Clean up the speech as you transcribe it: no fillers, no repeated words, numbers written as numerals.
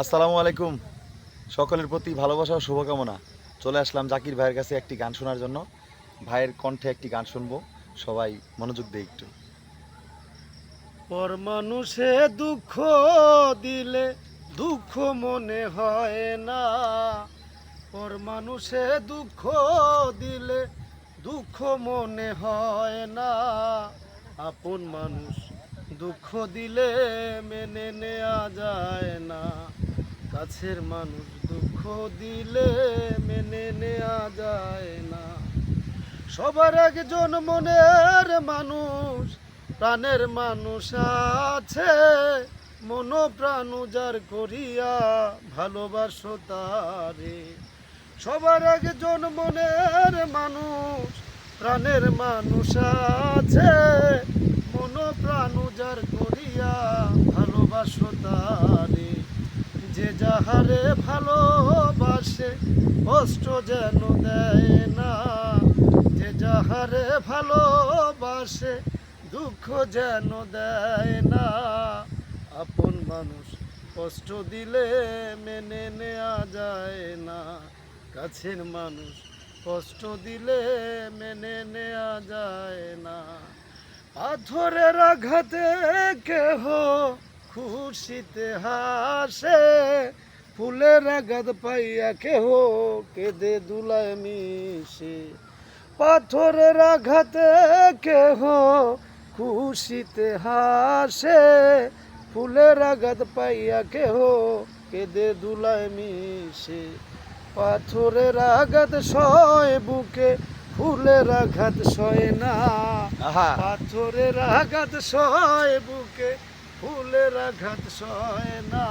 আসসালামু আলাইকুম। সকলের প্রতি ভালোবাসা ও শুভকামনা। চলে আসলাম জাকির ভাইয়ের কাছে একটি গান শোনার জন্য। ভাইয়ের কণ্ঠে একটি গান শুনবো, সবাই মনোযোগ দিয়ে একটু। পর মানুষে দুঃখ দিলে দুঃখ মনে হয় না। পর মানুষে দুঃখ দিলে দুঃখ মনে হয় না। আপন মানুষ দুঃখ দিলে মেনে নেওয়া যায় না। কাছের মানুষ দুঃখ দিলে মেনে নেওয়া যায় না। সবার একজন মনের মানুষ, প্রাণের মানুষ আছে। মন প্রাণ উজাড় করিয়া ভালোবাসো তারে। সবার একজন মনের মানুষ, প্রাণের মানুষ আছে। মন প্রাণ উজাড় করিয়া ভালোবাসো তারে। যে যাহারে ভালোবাসে কষ্ট যেন দেয় না। যে যাহারে ভালোবাসে দুঃখ যেন দেয় না। আপন মানুষ কষ্ট দিলে মেনে নেওয়া যায় না। কাছের মানুষ কষ্ট দিলে মেনে নেওয়া যায় না। পাথরের আঘাতে কেহ খুশিতে হাসে। ফুলের আঘাত পাইয়া কেহ কেঁদে দুলায় মিশে। পাথরের আঘাতে কেহ খুশিতে হাসে। ফুলের আঘাত পাইয়া কেহ কেঁদে দুলায় মিশে। পাথরের আঘাত সয় বুকে, ফুলের আঘাত সয় না। আহা, পাথরের আঘাত সয় বুকে, ফুলের আঘাত সয় না।